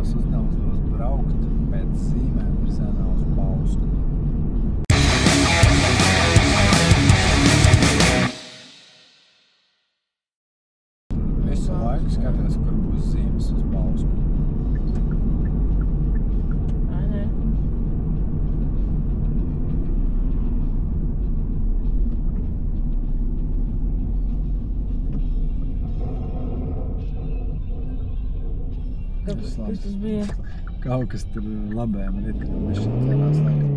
tavs uzdevums būs braukt pēc zīmēm virzienā uz Bausku. Visu laiku skaties, kur būs zīmes uz Bausku. Kas tas bija? Kaut kas tur labējām rita, viņš ķerās laikam.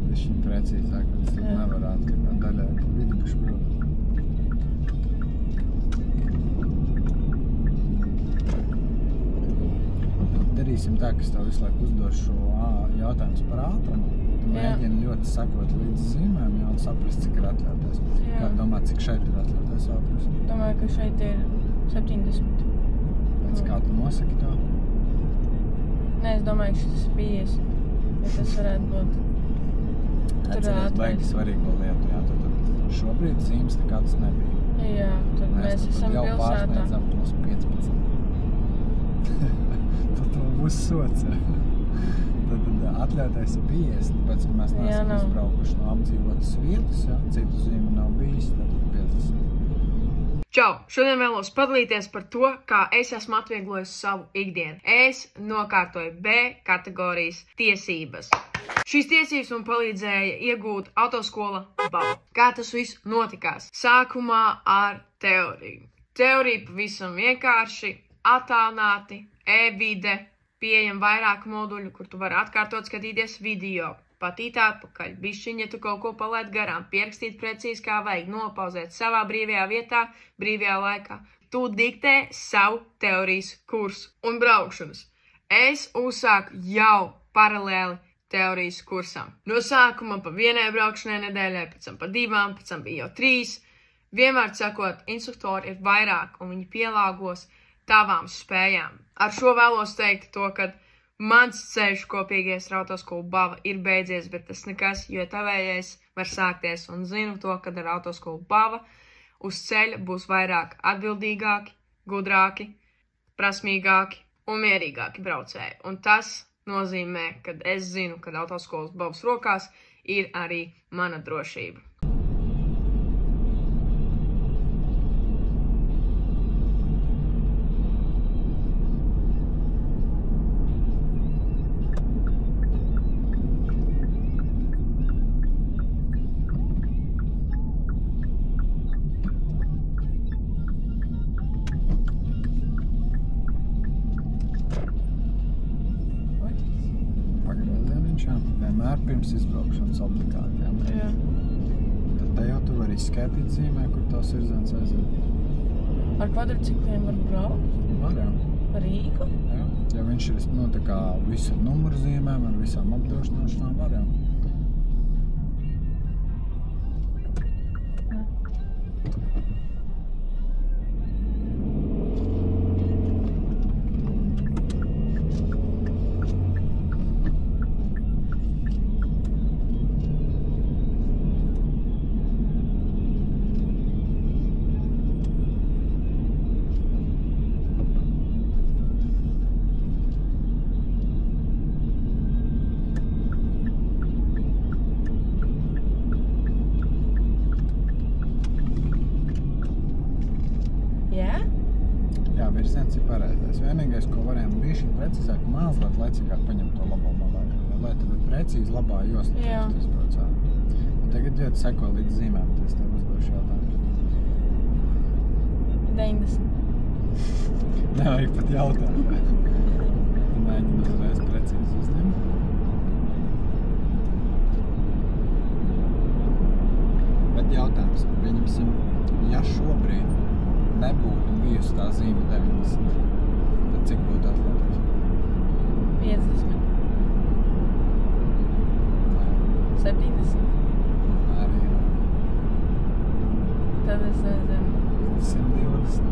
Višķi precīzāk, viņš tur nevarētu kā daļai pa vidu pašbrot. Darīsim tā, ka es tev visu laiku uzdošu jautājumus par ātrumu. Tu mēģini ļoti sakot līdz zīmēm, jau saprast, cik ir atļauties. Kā domā, cik šeit ir atļauties ātrums? Domāju, ka šeit ir 70. Pēc kā tu nosaki to? Nē, es domāju, ka šis ir 50. Ja tas varētu būt Atceries baigi svarīgo lietu, jā. Tad šobrīd zīmes nekā tas nebija. Jā, tad mēs esam jau pilsētā. Pārsniedzam plus 15. Tad būs sots. Tad atļautais ir 50, pēc, ka mēs neesam izbraukuši no apdzīvotas vietas, ja? Citu zīmu nav bijis, tad 50. Čau! Šodien vēlos padalīties par to, kā es esmu atvieglojis savu ikdienu. Es nokārtoju B kategorijas tiesības. Šīs tiesības man palīdzēja iegūt autoskola balvu. Kā tas viss notikās? Sākumā ar teoriju. Teorija pavisam vienkārši, attālināti, e-vide, pieejam vairāk moduļu, kur tu vari atkārtot skatīties video, patīt atpakaļ, bišķiņ, ja tu kaut ko palaid garām, pierakstīt precīzi kā vajag, nopauzēt savā brīvajā vietā, brīvajā laikā. Tu diktē savu teorijas kursu un braukšanas. Es uzsāku jau paralēli teorijas kursam. No sākuma pa vienai braukšanai nedēļai, pēc tam pa 2, pēc tam bija jau 3. Vienmēr sakot, instruktori ir vairāk un viņi pielāgos tavām spējām. Ar šo vēlos teikt to, ka mans ceļš kopīgais ar autoskolu bava ir beidzies, bet tas nekas, jo tavējais var sākties un zinu to, ka ar autoskolu bava uz ceļa būs vairāk atbildīgāki, gudrāki, prasmīgāki un mierīgāki braucēji. Un tas nozīmē, ka es zinu, ka autoskolas bavas rokās ir arī mana drošība. Vienmēr pirms izbraukšanas obligātiem. Jā. Tad te jau tu vari izskaitīt zīmē, kur tavs virziens aiziet. Ar kvadricikliem var braukt? Var, jā. Ar Rīgu? Jā. Ja viņš ir tā kā visu numuru zīmēm ar visām apdrošināšanām, var, jā. Jā, virziens ir pareizais. Vienīgais, ko varējām bišķiņ precīzāk, mazliet laicīgāk paņemt to labo malēju. Lai tad precīzi labā josla pirms izbraucā. Un tagad ļoti seko līdz zīmēm, tad es tev uzdošu jautājumus. 90. Nevajag pat jautāt. Mēģinu uzreiz precīzi uzņemt. Bet jautājums, pieņemsim, ja šobrīd nebūtu bijusi tā zīme 90, tad cik būtu atļauties? 50. 70. Arī ir. Tad es nezinu. 120.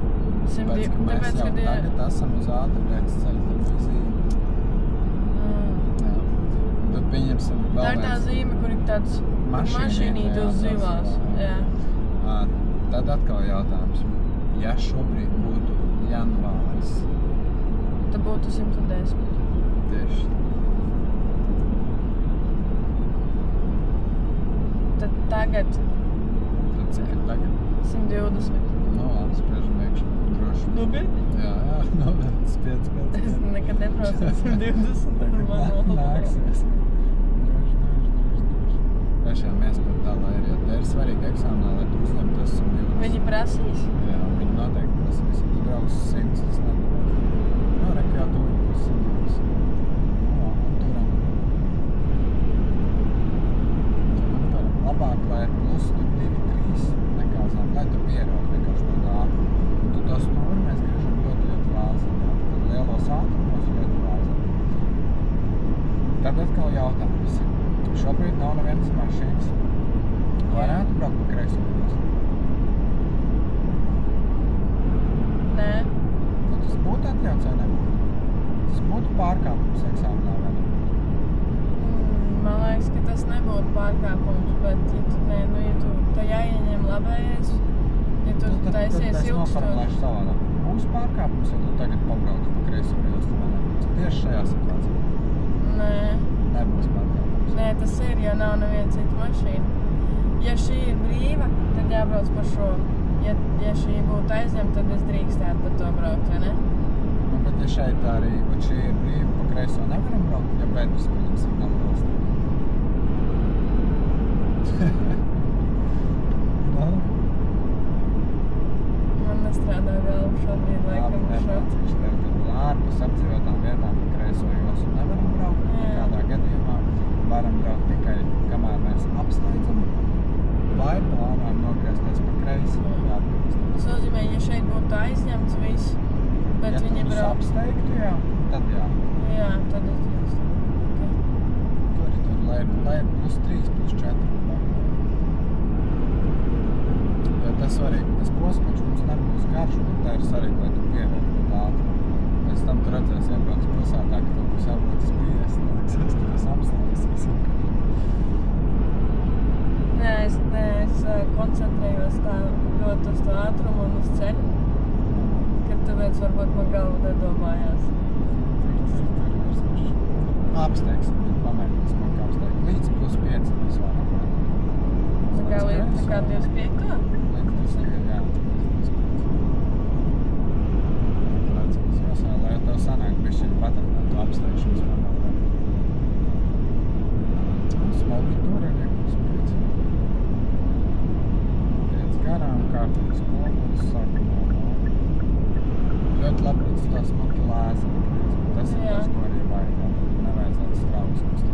Tāpēc, ka mēs jau tagad esam uz ātrprēces ceļa, tad bija zīme. Tā ir tā zīme, kur ir tāds mašīnīti uz zilās. Jā. Tad atkal jautājums. Ja šobrīd būtu janvāris? Tad būtu 110. Tieši. Tad tagad. Tad cik ir tagad? 120. Nu, labi, spiežam iekšā. Droši. Nopietni? Jā, spiedz. Es nekad nebraucu 120 ar manuālu. Nāksies. Droši. Tiešām iespēj tā, lai ir, jo te ir svarīgi eksāmenā, lai tu uzņemtos 120. Viņi prasīs? Jā, viņi noteikti prasīs. Ja tu brauks 100, tas nedarās. Jā, reka jau tu būs 120. Turam. Labāk, lai ir plus tur 2-3 nekā zem, lai tu pierod vienkārši to ātrumu. Tu to stūri mēs griežam ļoti vāzi. Tad lielos ātrumos ļoti vāzi. Tad atkal jautājums. Šobrīd nav nevienas mašīnas. Varētu braukt pa kreiso jostu? Nē. Nu, tas būtu atļauts vai nebūtu? Tas būtu pārkāpums eksāmenā vai nebūtu? Man liekas, ka tas nebūtu pārkāpums, bet ja tu tā jāieņem labējais, ja tu taisies ilgstoši. Tad es noformulēšu savādāk. Būs pārkāpums, ja tu tagad pabrauktu pa kreiso jostu vai nebūtu? Tieši šajā situācijā? Nē. Nebūs pārkāpums. Nē, tas ir, jo nav neviena cita mašīna. Ja šī ir brīva, tad jābrauc pa šo. Ja šī būtu aizņemta, tad es drīkstētu par to braukt, vai ne? Nu, bet ja šeit tā arī, bet šī ir brīva, pa kreiso nevaram braukt, ja Pēters paņem signālu valstī. No? Man nestrādā galva šobrīd, laikam uz šo. Nepacīšu tev, tad ārpus apdzīvotām vietām pa kreiso jostu nevaram braukt. Nekādā gadījumā varam braukt tikai, kamēr mēs apsteidzam, vai plānojam nogriezties pa kreisi. Tas nozīmē, ja šeit būtu aizņemts viss, bet ja viņi brauc. Ja tu apsteigtu, jā, tad jā. Jā, tad es drīkstu. Okay. Tur, lai ir plus 3, plus 4. Jo tas svarīgi, tas posmiņš mums nebūs garš, bet tā ir svarīgi, lai tu pierod tad ātri. Pēc tam tu redzēsi iebrauc pilsētā, ka tev būs jābrauc spījies, neliksies, tu tas apstāvēsies. Nē, es koncentrējos tā ļoti uz to ātrumu un uz ceļu, kad tāpēc varbūt man galva nedomājās. Apsteigsim, pamēģināt smaka apsteigt. Līdz plus 5 mēs varam. Tā kā 25. Līdz 25, jā. Redzēs, jāsā, lai tev sanāk bišķiņ paturpināt to apsteigšanas manevru. Smalki tur arī plus 5. 5 garām, kārtīgs kopuls, sākumā. Ļoti labi, ka tā smalki lēza. Tas ir tas, ko arī vajag. Nevajadzētu straujas kustības.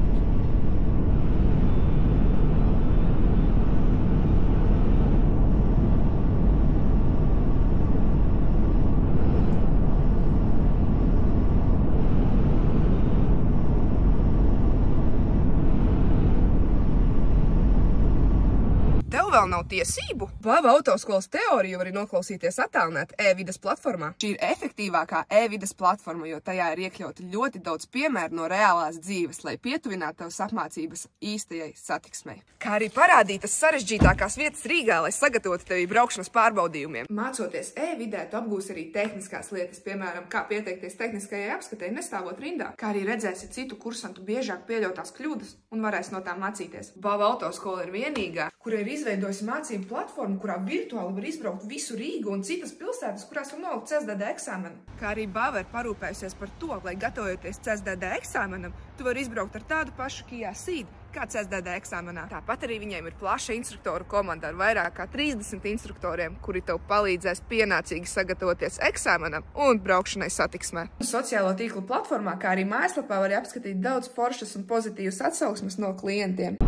Tev vēl nav tiesību? Bava autoskolas teoriju var noklausīties attālināt e-vides platformā. Šī ir efektīvākā e-vides platforma, jo tajā ir iekļauti ļoti daudz piemēru no reālās dzīves, lai pietuvinātu tavas apmācības īstajai satiksmei. Kā arī parādītas sarežģītākās vietas Rīgā, lai sagatavotu tevi braukšanas pārbaudījumiem. Mācoties e-vidē, tu apgūsi arī tehniskās lietas, piemēram, kā pieteikties tehniskajai apskatei, nestāvot rindā, kā arī redzēsi citu kursantu biežāk pieļautās kļūdas un varēsi no tām mācīties. Bava autoskola ir vienīgā, kura ir izveidojusi mācību platformu, kurā virtuāli var izbraukt visu Rīgu un citas pilsētas, kurās var nolikt CSDD eksāmenu. Kā arī Bava ir parūpējusies par to, lai gatavojoties CSDD eksāmenam, tu vari izbraukt ar tādu pašu Kia Ceed, kā CSDD eksāmenā. Tāpat arī viņiem ir plaša instruktoru komanda ar vairāk kā 30 instruktoriem, kuri tev palīdzēs pienācīgi sagatavoties eksāmenam un braukšanai satiksmē. Sociālo tīklu platformā, kā arī mājaslapā var apskatīt daudz foršas un pozitīvas atsauksmes no klientiem.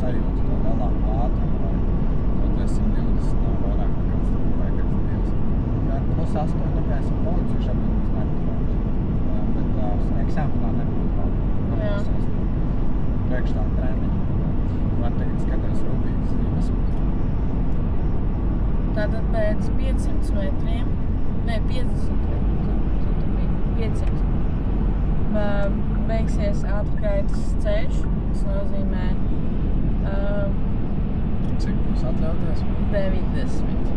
Sajūta to lielāku ātrumu, lai to 120 nav vairāk nekā stūpē, kas dievs. Ja ar plus 8, tāpēc policiju šobrīd mums eksāmenā nebūtu paldies. Priekšstā treniņu. Man tagad skatās rūpīgi zīmes. Tātad pēc 500 metriem, ne 50, tur bija 500, beigsies ātrgaitas ceļš, tas nozīmē Cik būs atļauties? 90.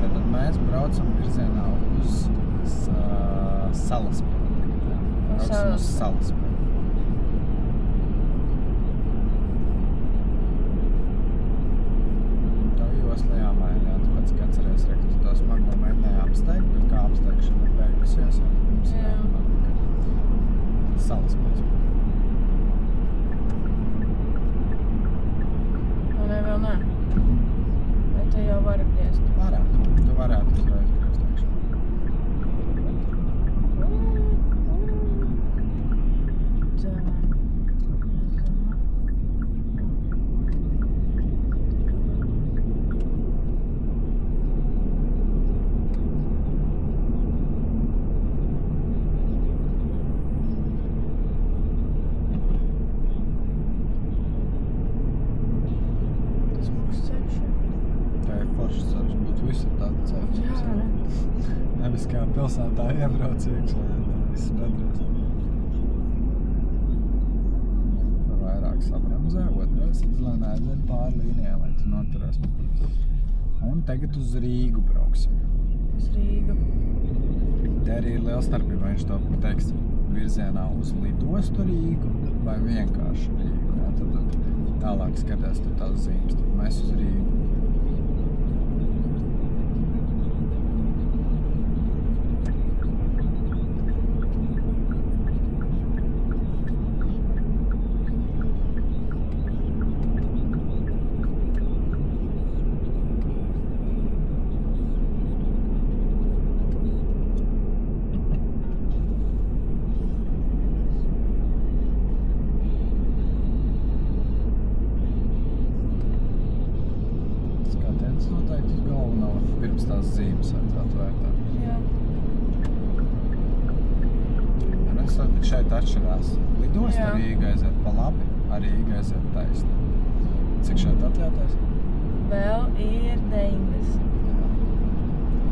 Tad mēs braucam virzienā uz Salaspili. Braucam uz Salaspili. Tev josla jāmaina, tāpēc, ka atceries, ka tu to smago mēģināji apsteigt, bet kā apsteigšana ir beigusies, un mums jāmanā tikai Salaspils. Vai vēl nē? Vai te jau vari griezt? Varētu. Tu varētu uzreiz griezt iekšā. Nevis kā pilsētā iebrauc iekšā, ja tā viss bedros. Vairāk sabremzē, otrais, lai neaiziet pāri līnijā, lai tu noturēs. Un tagad uz Rīgu brauksim. Uz Rīgu. Te arī ir liela starpība, viņš to pateiks virzienā uz lidostu Rīgu vai vienkārši Rīgu. Ja? Tad tālāk skatās tur tās zīmes, tad mēs uz Rīgu. Noteikti uz galveno pirms tās zīmes vajadzētu vērtēt. Jā. Ja mēs šeit atšķirās. Lidosta Jā. Rīga aiziet pa labi, arī Rīga aiziet taisni. Cik šeit atļauties? Vēl ir 90. Jā.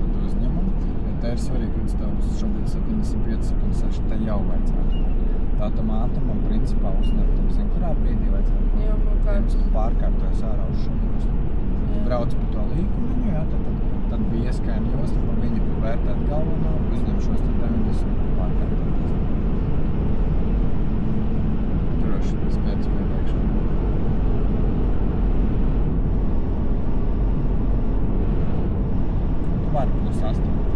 Tad uzņemam. Ja te ir svarīgi, līdz tev šobrīd 75, 76, te jau vajadzētu. Tātam ātrumam principā uzņemtam. Zin, kurā brīdī vajadzētu? Jau kaut kāds. Pirms tu pārkārtojies ārā uz šo joslu. Brauc pa to līkumiņu, jā, tad bija ieskaini josla, pa viņu vērtēt galvenā, uzņem šos 90 pārkārtoties. Droši, tas 5 iepriekšā. Tu vari plus 8.